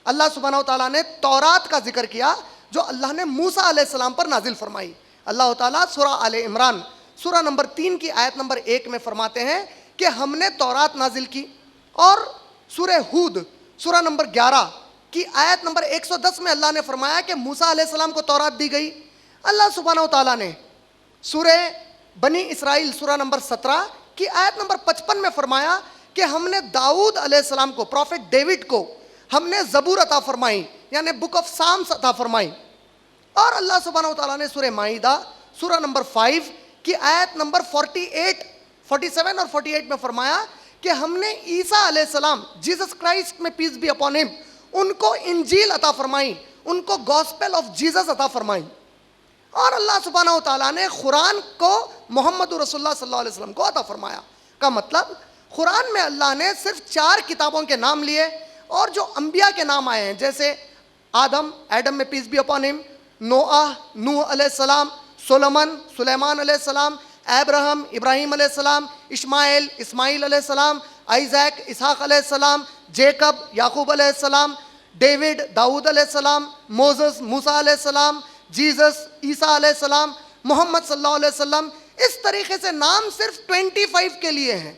اللہ سبحانہ و تعالیٰ نے تورات کا ذکر کیا جو اللہ نے موسیٰ علیہ السلام پر نازل فرمائی. اللہ تعالیٰ سورہ آل عمران سورہ نمبر 3 کی آیت نمبر 1 میں فرماتے ہیں کہ ہم نے تورات نازل کی. اور سورہ ہود سورہ نمبر 11 کی آیت نمبر 110 میں اللہ نے فرمایا کہ موسیٰ علیہ السلام کو تورات دی گئی. اللہ سبحانہ و تعالیٰ نے سورہ بنی اسرائیل سورہ نمبر 17 کی آیت نمبر 55 میں فرمایا کہ ہم نے داؤد علیہ السلام کو, پروفٹ ڈیوڈ کو ہم نے زبور عطا فرمائی, یعنی بک آف سامس عطا فرمائی. اور اللہ سبحانہ و تعالیٰ نے سورہ مائدہ سورہ نمبر 5 کی آیت نمبر 47 اور 48 میں فرمایا کہ ہم نے عیسیٰ علیہ السلام, جیسس کرائسٹ میں پیس بی اپون ہم, ان کو انجیل عطا فرمائی, ان کو گاسپل آف جیسس عطا فرمائی. اور اللہ سبحانہ و تعالیٰ نے قرآن کو محمد رسول اللہ صلی اللہ علیہ وسلم کو عطا فرمایا. کا مطلب قرآن میں اللہ نے صرف 4 کتابوں کے نام لیے اور جو انبیاء کے نام آئے ہیں جیسے آدم میں پیس بی اپون ہم، نوح علیہ السلام، سلیمان علیہ السلام، ابراہیم علیہ السلام، اسماعیل علیہ السلام، آئیزیک اسحاق علیہ السلام، جیکب یعقوب علیہ السلام، ڈیوڈ داؤد علیہ السلام، موسیٰ موسیٰ علیہ السلام، جیزس عیسیٰ علیہ السلام، محمد صلی اللہ علیہ وسلم. اس طریقے سے نام صرف 25 کے لیے ہیں.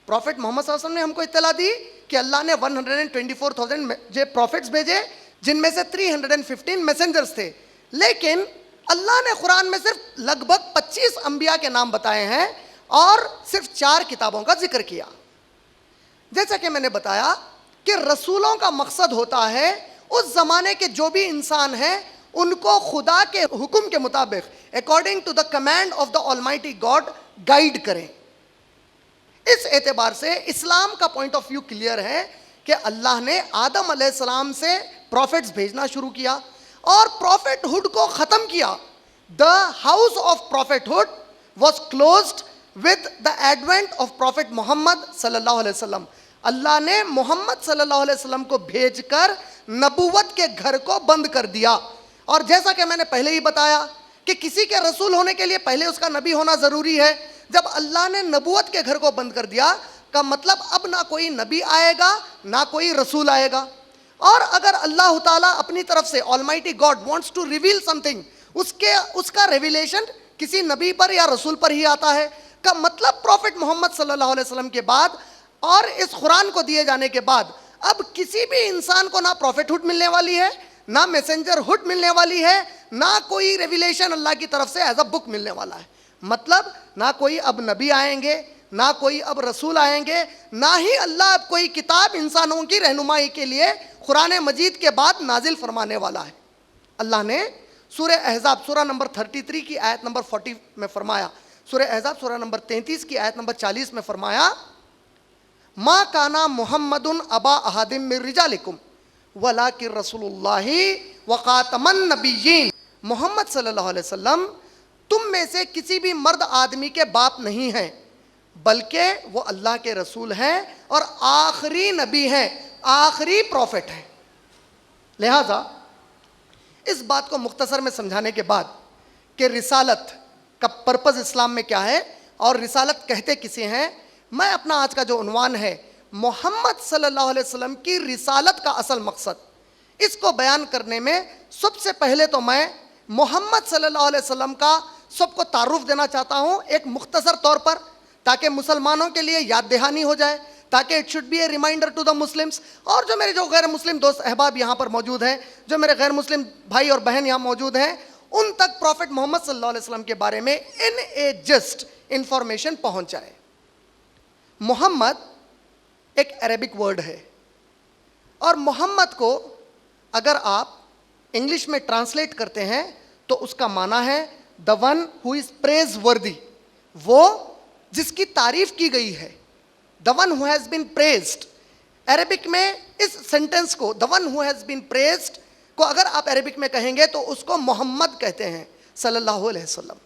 پروفٹ محمد صلی اللہ علیہ وسلم نے ہم کو اطلاع دی کہ اللہ نے 124,000 پروفٹس بھیجے جن میں سے 315 میسنجرز تھے، لیکن اللہ نے قرآن میں صرف لگ بھگ 25 انبیاء کے نام بتائے ہیں اور صرف 4 کتابوں کا ذکر کیا. جیسا کہ میں نے بتایا کہ رسولوں کا مقصد ہوتا ہے اس زمانے کے جو بھی انسان ہیں ان کو خدا کے حکم کے مطابق according to the command of the almighty God guide کریں. اس اعتبار سے اسلام کا پوائنٹ آف ویو کلیئر ہے کہ اللہ نے آدم علیہ السلام سے پروفٹس بھیجنا شروع کیا اور پروفٹ ہوڈ کو ختم کیا. The house of prophethood was closed with the advent of prophet Muhammad صلی اللہ علیہ وسلم. اللہ نے محمد صلی اللہ علیہ وسلم کو بھیج کر نبوت کے گھر کو بند کر دیا. اور جیسا کہ میں نے پہلے ہی بتایا کہ کسی کے رسول ہونے کے لیے پہلے اس کا نبی ہونا ضروری ہے. جب اللہ نے نبوت کے گھر کو بند کر دیا کا مطلب اب نہ کوئی نبی آئے گا نہ کوئی رسول آئے گا. اور اگر اللہ تعالیٰ اپنی طرف سے almighty God wants to reveal something اس کا ریویلیشن کسی نبی پر یا رسول پر ہی آتا ہے. کا مطلب پروفٹ محمد صلی اللہ علیہ وسلم کے بعد اور اس قرآن کو دیے جانے کے بعد اب کسی بھی انسان کو نہ پروفٹ ہوڈ ملنے والی ہے، نہ میسنجر ہوڈ ملنے والی ہے، نہ کوئی ریویلیشن اللہ کی طرف سے ایز اے بک ملنے والا ہے. مطلب نہ کوئی اب نبی آئیں گے، نہ کوئی اب رسول آئیں گے، نہ ہی اللہ اب کوئی کتاب انسانوں کی رہنمائی کے لیے قرآن مجید کے بعد نازل فرمانے والا ہے. اللہ نے سورہ احزاب سورہ نمبر 33 کی آیت نمبر 40 میں فرمایا، سورہ احزاب سورہ نمبر 33 کی آیت نمبر 40 میں فرمایا ما کانا محمد ابا احد من رجالکم ولکن رسول اللہ وخاتم النبیین. محمد صلی اللہ علیہ وسلم تم میں سے کسی بھی مرد آدمی کے باپ نہیں ہیں بلکہ وہ اللہ کے رسول ہیں اور آخری نبی ہیں، آخری پروفٹ ہیں. لہذا اس بات کو مختصر میں سمجھانے کے بعد کہ رسالت کا پرپز اسلام میں کیا ہے اور رسالت کہتے کسے ہیں، میں اپنا آج کا جو عنوان ہے محمد صلی اللہ علیہ وسلم کی رسالت کا اصل مقصد، اس کو بیان کرنے میں سب سے پہلے تو میں محمد صلی اللہ علیہ وسلم کا سب کو تعارف دینا چاہتا ہوں ایک مختصر طور پر، تاکہ مسلمانوں کے لیے یاد دہانی ہو جائے، تاکہ it should be a reminder to the Muslims. اور جو میرے غیر مسلم دوست احباب یہاں پر موجود ہیں، جو میرے غیر مسلم بھائی اور بہن یہاں موجود ہیں، ان تک پروفٹ محمد صلی اللہ علیہ وسلم کے بارے میں ان اے جسٹ انفارمیشن پہنچ جائے. محمد ایک عربک ورڈ ہے اور محمد کو اگر آپ انگلش میں ٹرانسلیٹ کرتے ہیں تو اس کا معنی ہے the one who is praiseworthy، وہ جس کی تعریف کی گئی ہے، the one who has been praised. Arabic میں اس سینٹنس کو the one who has been praised کو اگر آپ عربک میں کہیں گے تو اس کو محمد کہتے ہیں صلی اللہ علیہ وسلم.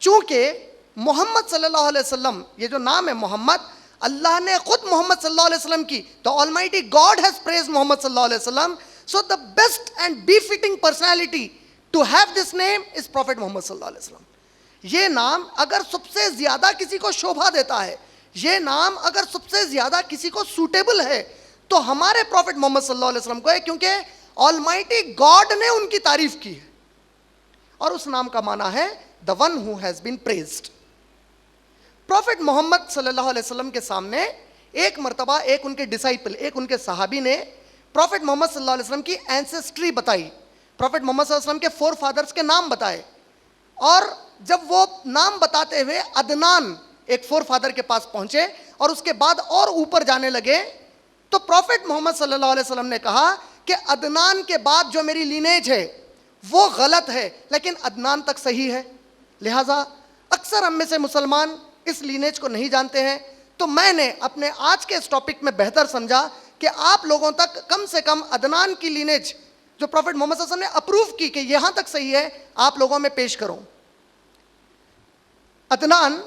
چونکہ محمد صلی اللہ علیہ وسلم یہ جو نام ہے محمد، اللہ نے خود محمد صلی اللہ علیہ وسلم کی the almighty God has praised محمد صلی اللہ علیہ وسلم. So the best and befitting personality to have this name is Prophet محمد صلی اللہ علیہ وسلم. یہ نام اگر سب سے زیادہ کسی کو شوبھا دیتا ہے، یہ نام اگر سب سے زیادہ کسی کو سوٹیبل ہے تو ہمارے پروفٹ محمد صلی اللہ علیہ وسلم کو ہے، کیونکہ آلمائٹی گاڈ نے ان کی تعریف کی ہے اور اس نام کا معنی ہے the one who has been praised. Prophet Muhammad صلی اللہ علیہ وسلم کے سامنے ایک مرتبہ ایک ان کے ڈسائپل، ایک ان کے صحابی نے پروفٹ محمد صلی اللہ علیہ وسلم کی اینسیسٹری بتائی، پروفٹ محمد صلی اللہ علیہ وسلم کے 4 فادرز کے نام بتائے. اور جب وہ نام بتاتے ہوئے عدنان ایک 4 فادر کے پاس پہنچے اور اس کے بعد اور اوپر جانے لگے تو پروفٹ محمد صلی اللہ علیہ وسلم نے کہا کہ عدنان کے بعد جو میری لینیج ہے وہ غلط ہے لیکن عدنان تک صحیح ہے. لہٰذا اکثر ہم میں سے مسلمان اس لینیج کو نہیں جانتے ہیں، تو میں نے اپنے آج کے اس ٹاپک میں بہتر سمجھا کہ آپ لوگوں تک کم سے کم عدنان کی لینیج جو پروفٹ محمد صلی اللہ علیہ وسلم نے اپروو کی کہ یہاں تک صحیح ہے، آپ لوگوں میں پیش کروں. عدنان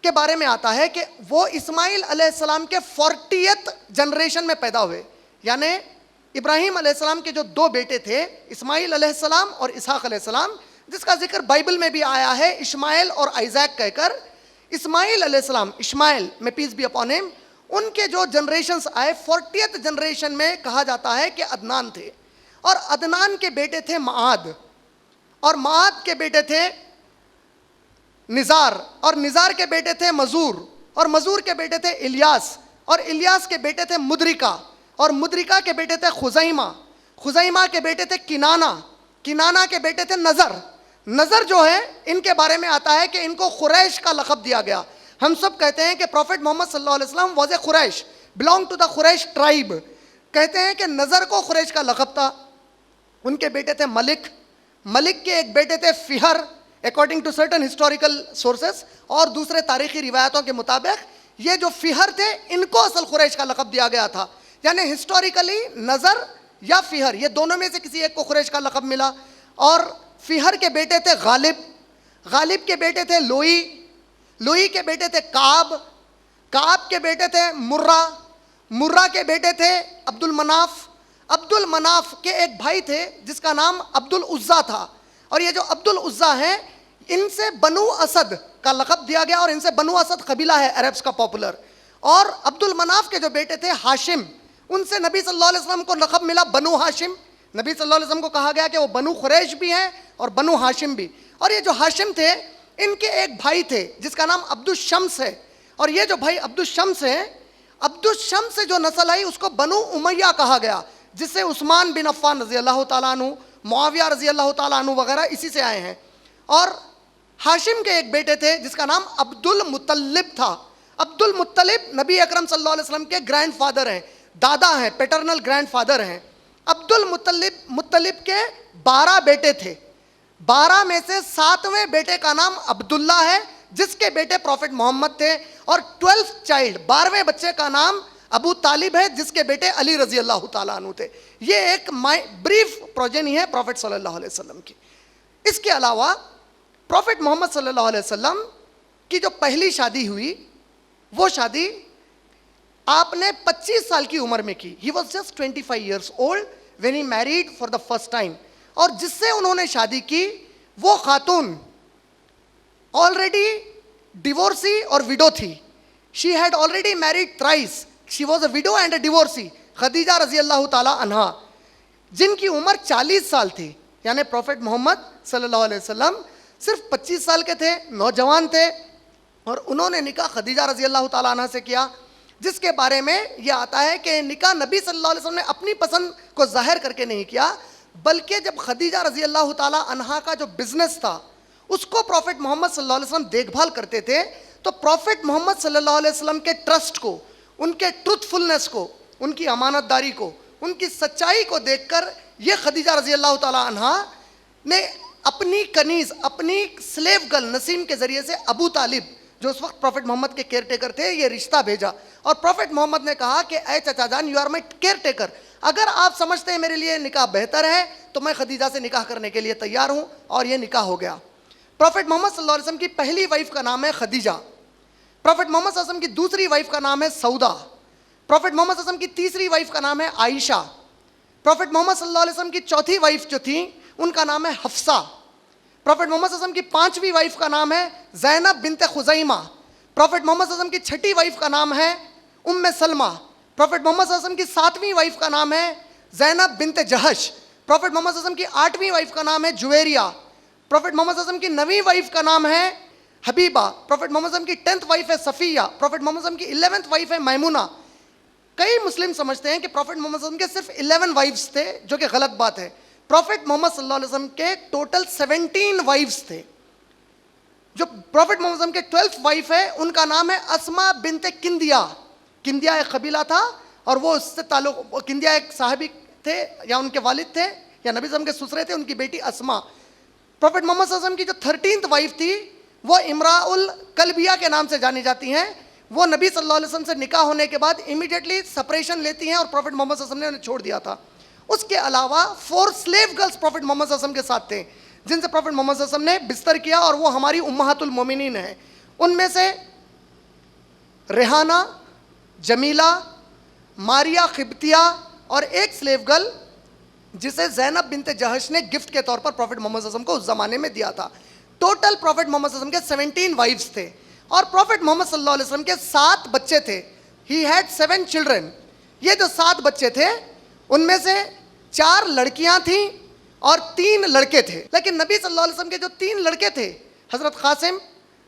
کے بارے میں آتا ہے کہ وہ اسماعیل علیہ السلام کے 40th جنریشن میں پیدا ہوئے. یعنی ابراہیم علیہ السلام کے جو 2 بیٹے تھے، اسماعیل علیہ السلام اور اسحاق علیہ السلام، جس کا ذکر بائبل میں بھی آیا ہے اشمائیل اور آئزیک کہہ کر. اسماعیل علیہ السلام، اشمائیل میں پیس بی اپون ہم، ان کے جو جنریشنز آئے 40th جنریشن میں کہا جاتا ہے کہ عدنان تھے. اور عدنان کے بیٹے تھے معاد، اور معاد کے بیٹے تھے نزار، اور نزار کے بیٹے تھے مزور، اور مزور کے بیٹے تھے الیاس، اور الیاس کے بیٹے تھے مدرکہ، اور مدرکہ کے بیٹے تھے خزیمہ، خزیمہ کے بیٹے تھے کنانہ، کنانہ کے بیٹے تھے نظر. نظر جو ہے ان کے بارے میں آتا ہے کہ ان کو قریش کا لقب دیا گیا. ہم سب کہتے ہیں کہ پروفٹ محمد صلی اللہ علیہ وسلم was a Quraish, belonging to the Quraish tribe. کہتے ہیں کہ نظر کو قریش کا لقب تھا. ان کے بیٹے تھے ملک، ملک کے ایک بیٹے تھے فہر according to certain historical sources, اور دوسرے تاریخی روایتوں کے مطابق یہ جو فہر تھے ان کو اصل قریش کا لقب دیا گیا تھا. یعنی ہسٹوریکلی نظر یا فہر، یہ دونوں میں سے کسی ایک کو قریش کا لقب ملا. اور فہر کے بیٹے تھے غالب، غالب کے بیٹے تھے لوئی، لوئی کے بیٹے تھے کعب، کعب کے بیٹے تھے مرہ، مرہ کے بیٹے تھے عبد المناف، عبد المناف کے ایک بھائی تھے جس کا نام عبد العزیٰ تھا. اور یہ جو عبد العزیٰ ہیں ان سے بنو اسد کا لقب دیا گیا، اور ان سے بنو اسد قبیلہ ہے عربس کا پاپولر. اور عبد المناف کے جو بیٹے تھے ہاشم، ان سے نبی صلی اللہ علیہ وسلم کو لقب ملا بنو ہاشم. نبی صلی اللہ علیہ وسلم کو کہا گیا کہ وہ بنو قریش بھی ہیں اور بنو ہاشم بھی. اور یہ جو ہاشم تھے ان کے ایک بھائی تھے جس کا نام عبد الشمس ہے، اور یہ جو بھائی عبد الشمس ہیں، عبد الشمس سے جو نسل آئی اس کو بنو امیہ کہا گیا، جس سے عثمان بن عفان رضی اللہ تعالیٰ عنہ، معاویہ رضی اللہ تعالیٰ عنہ وغیرہ اسی سے آئے ہیں. اور ہاشم کے ایک بیٹے تھے جس کا نام عبد المطلب تھا. عبد المطلب نبی اکرم صلی اللہ علیہ وسلم کے گرینڈ فادر ہیں، دادا ہیں، پیٹرنل گرینڈ فادر ہیں. عبد المطلب کے 12 بیٹے تھے، 12 میں سے 7ویں بیٹے کا نام عبداللہ ہے جس کے بیٹے پروفٹ محمد تھے. اور 12th چائلڈ، 12ویں بچے کا نام ابو طالب ہے جس کے بیٹے علی رضی اللہ تعالیٰ عنہ تھے. یہ ایک بریف پروجینی ہے پروفٹ صلی اللہ علیہ وسلم کی. اس کے علاوہ پروفٹ محمد صلی اللہ علیہ وسلم کی جو پہلی شادی ہوئی وہ شادی آپ نے 25 سال کی عمر میں کی. He was just 25 years old when he married for the first time. اور جس سے انہوں نے شادی کی وہ خاتون آلریڈی ڈیورسی اور ویڈو تھی. She had already married thrice. She was a widow and a divorcee. Khadija رضی اللہ تعالی عنہا، جن کی عمر 40 سال تھی. یعنی پروفٹ محمد صلی اللہ علیہ وسلم صرف 25 سال کے تھے، نوجوان تھے، اور انہوں نے نکاح خدیجہ رضی اللہ تعالیٰ عنہ سے کیا، جس کے بارے میں یہ آتا ہے کہ نکاح نبی صلی اللہ علیہ وسلم نے اپنی پسند کو ظاہر کر کے نہیں کیا، بلکہ جب خدیجہ رضی اللہ تعالیٰ عنہا کا جو بزنس تھا اس کو پروفٹ محمد صلی اللہ علیہ وسلم دیکھ بھال کرتے تھے، تو پروفٹ محمد صلی اللہ علیہ وسلم کے ٹرسٹ کو، ان کے ٹروتھفلنس کو، ان کی امانت داری کو، ان کی سچائی کو دیکھ کر یہ خدیجہ رضی اللہ تعالیٰ عنہا نے اپنی کنیز، اپنی سلیو گرل نسیم کے ذریعے سے ابو طالب جو اس وقت پروفٹ محمد کے کیئر ٹیکر تھے یہ رشتہ بھیجا. اور پروفٹ محمد نے کہا کہ اے چچا جان، you are my caretaker, اگر آپ سمجھتے ہیں میرے لیے نکاح بہتر ہے تو میں خدیجہ سے نکاح کرنے کے لیے تیار ہوں. اور یہ نکاح ہو گیا. پروفٹ محمد صلی اللہ علیہ وسلم کی پہلی وائف کا نام ہے خدیجہ. پروفٹ محمد صلی اللہ علیہ وسلم کی دوسری وائف کا نام ہے سودا. پروفٹ محمد صلی اللہ علیہ وسلم کی تیسری وائف کا نام ہے عائشہ. پروفٹ محمد صلی اللہ علیہ وسلم کی چوتھی وائف جو تھی ان کا نام ہے حفصہ. پروفٹ محمد صلی اللہ علیہ وسلم کی پانچویں وائف کا نام ہے زینب بنت خزیمہ. پروفٹ محمد صلی اللہ علیہ وسلم کی چھٹی وائف کا نام ہے ام سلمہ. پروفٹ محمد صلی اللہ علیہ وسلم کی ساتویں وائف کا نام ہے زینب بنت جہش. پروفٹ محمد صلی اللہ علیہ وسلم کی آٹھویں وائف کا نام ہے جویریہ. پروفٹ محمد صلی اللہ علیہ وسلم کی نویں وائف کا نام ہے حبیبہ. پروفٹ محمد صلی اللہ علیہ وسلم کی 10th وائف ہے صفیہ. پروفٹ محمد صلی اللہ علیہ وسلم کی 11th وائف ہے میمونہ. کئی مسلم سمجھتے ہیں کہ پروفٹ محمد صلی اللہ علیہ وسلم کے صرف 11 وائفز تھے، جو کہ غلط بات ہے. پروفٹ محمد صلی اللہ علیہ وسلم کے ٹوٹل 17 وائفز تھے. جو پروفٹ محمد صلی اللہ علیہ وسلم کے 12th وائف ہے ان کا نام ہے اسما بنت کندیا. کندیا ایک قبیلہ تھا اور وہ اس سے تعلق، کندیا ایک صحابی تھے یا ان کے والد تھے یا نبی صلی اللہ علیہ وسلم کے سسرے تھے، ان کی بیٹی اسما. پروفٹ محمد صلی اللہ علیہ وسلم کی جو 13th وائف تھی وہ امراء الکلبیہ کے نام سے جانی جاتی ہیں. وہ نبی صلی اللہ علیہ وسلم سے نکاح ہونے کے بعد امیڈیٹلی سپریشن لیتی ہیں اور پروفٹ محمد صلی اللہ علیہ وسلم نے انہیں چھوڑ دیا تھا. اس کے علاوہ 4 سلیو گرلز پروفٹ محمد صلی اللہ علیہ وسلم کے ساتھ تھے جن سے پروفٹ محمد صلی اللہ علیہ وسلم نے بستر کیا, اور وہ ہماری امہات المومنین ہیں. ان میں سے ریحانہ, جمیلہ, ماریا قبطیہ اور ایک سلیو گرل جسے زینب بنت جہش نے گفٹ کے طور پر پروفٹ محمد صلی اللہ علیہ وسلم کو اس زمانے میں دیا تھا. ٹوٹل پروفٹ محمد صلی اللہ علیہ وسلم کے 17 وائفز تھے, اور پروفٹ محمد صلی اللہ علیہ وسلم کے 7 بچے تھے. He had 7 children. یہ جو 7 بچے تھے ان میں سے 4 لڑکیاں تھیں اور 3 لڑکے تھے. لیکن نبی صلی اللہ علیہ وسلم کے جو 3 لڑکے تھے, حضرت قاسم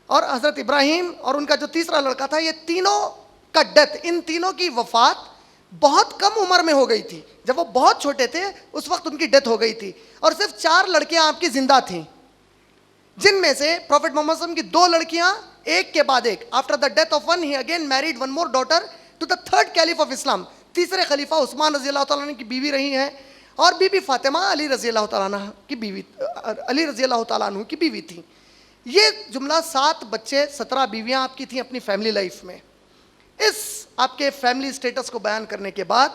اور حضرت ابراہیم اور ان کا جو تیسرا لڑکا تھا, یہ تینوں کا ڈیتھ, ان تینوں کی وفات بہت کم عمر میں ہو گئی تھی. جب وہ بہت چھوٹے تھے اس وقت ان کی ڈیتھ ہو گئی تھی, اور صرف 4 لڑکیاں آپ کی زندہ تھیں, جن میں سے پروفٹ محمد صلی اللہ علیہ وسلم کی 2 لڑکیاں ایک کے بعد ایک. After the death of one, he again married one more daughter to the 3rd caliph of Islam. تیسرے خلیفہ عثمان رضی اللہ تعالیٰ عنہ کی بیوی رہی ہیں, اور بی بی فاطمہ علی رضی اللہ تعالیٰ عنہ کی بیوی, علی رضی اللہ تعالیٰ عنہ کی بیوی تھی. یہ جملہ 7 بچے 17 بیویاں آپ کی تھیں اپنی فیملی لائف میں. اس آپ کے فیملی سٹیٹس کو بیان کرنے کے بعد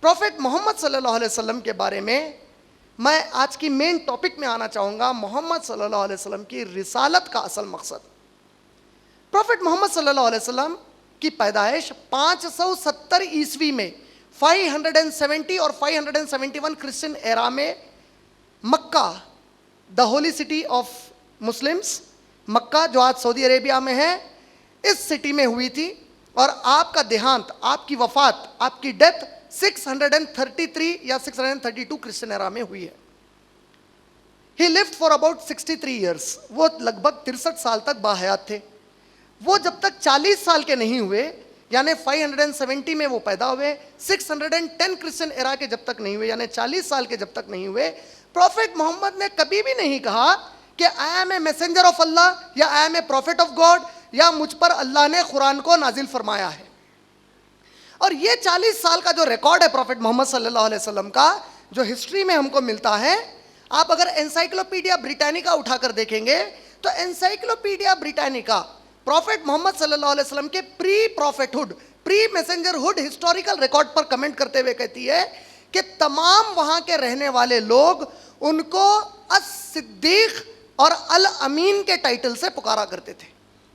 پروفٹ محمد صلی اللہ علیہ وسلم کے بارے میں آج کی مین ٹاپک میں آنا چاہوں گا, محمد صلی اللہ علیہ وسلم کی رسالت کا اصل مقصد. پروفٹ محمد صلی اللہ علیہ وسلم کی پیدائش 570 عیسوی میں 570 اور 571 کرسچن ایرا میں مکہ, دا ہولی سٹی آف مسلمس, مکہ جو آج سعودی عربیہ میں ہے, اس سٹی میں ہوئی تھی. اور آپ کا دیہانت, آپ کی وفات, آپ کی ڈیتھ 633 یا 632 کرسچن ایرا میں ہوئی ہے. He lived for about 63 years. وہ لگ بھگ 63 سال تک باحیات تھے. وہ جب تک 40 سال کے نہیں ہوئے, یعنی 570 میں وہ پیدا ہوئے, 610 کرسچن ایرا کے جب تک نہیں ہوئے, یعنی 40 سال کے جب تک نہیں ہوئے, پروفٹ محمد نے کبھی بھی نہیں کہا کہ I am a messenger of Allah یا I am a prophet of God یا مجھ پر اللہ نے قرآن کو نازل فرمایا ہے. اور یہ 40 سال کا جو ریکارڈ ہے پروفٹ محمد صلی اللہ علیہ وسلم کا, جو ہسٹری میں ہم کو ملتا ہے, آپ اگر انسائکلوپیڈیا بریٹانیکا اٹھا کر دیکھیں گے تو انسائکلوپیڈیا بریٹانیکا پروفٹ محمد صلی اللہ علیہ وسلم کے پری پروفٹ ہوڈ, پری میسنجر ہوڈ ہسٹوریکل ریکارڈ پر کمنٹ کرتے ہوئے کہتی ہے کہ تمام وہاں کے رہنے والے لوگ ان کو الصدیق اور الامین کے ٹائٹل سے پکارا کرتے تھے.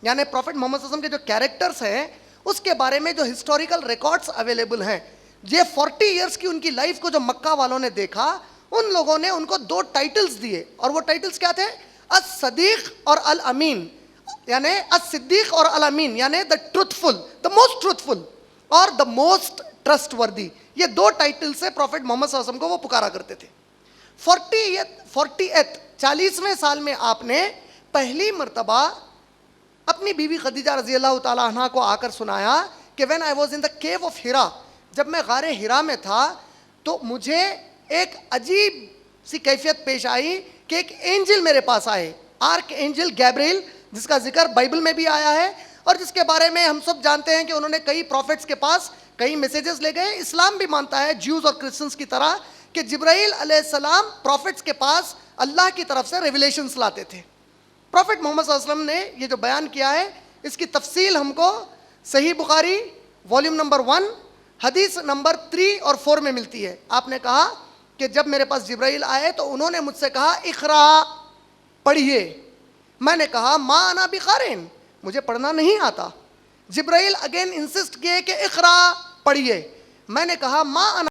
یعنی پروفٹ محمد صلی اللہ علیہ وسلم کے جو کیریکٹرز ہیں اس کے بارے میں جو ہسٹوریکل ریکارڈز اویلیبل ہیں, یہ 40 ایئرس کی ان کی لائف کو جو مکہ والوں نے دیکھا, ان لوگوں نے ان کو 2 ٹائٹلز دیے, اور وہ ٹائٹلز کیا تھے؟ الصدیق اور الامین, یعنی الصدیق اور الامین, یعنی دا ٹروتھفل, دا موسٹ ٹروتھفل اور دا موسٹ ٹرسٹ وردی. یہ 2 ٹائٹل سے پروفٹ محمد صلی اللہ علیہ وسلم کو وہ پکارا کرتے تھے. 40ویں سال میں آپ نے پہلی مرتبہ اپنی بیوی خدیجہ رضی اللہ تعالیٰ عنہ کو آ کر سنایا کہ when I was in the cave of Hira, جب میں غار ہرا میں تھا تو مجھے ایک عجیب سی کیفیت پیش آئی کہ ایک اینجل میرے پاس آئے, آرک اینجل گیبریل, جس کا ذکر بائبل میں بھی آیا ہے اور جس کے بارے میں ہم سب جانتے ہیں کہ انہوں نے کئی پروفٹس کے پاس کئی میسیجز لے گئے. اسلام بھی مانتا ہے جیوز اور کرسچنس کی طرح کہ جبرائیل علیہ السلام پروفٹس کے پاس اللہ کی طرف سے ریویلیشنز لاتے تھے. پروفٹ محمد صلی اللہ علیہ وسلم نے یہ جو بیان کیا ہے اس کی تفصیل ہم کو صحیح بخاری والیوم نمبر 1 حدیث نمبر 3 اور 4 میں ملتی ہے. آپ نے کہا کہ جب میرے پاس جبرائیل آئے تو انہوں نے مجھ سے کہا اقرا, پڑھیے. میں نے کہا ما انا بقارئ, مجھے پڑھنا نہیں آتا. جبرائیل اگین انسسٹ کیے کہ اقرا, پڑھیے. میں نے کہا ما انا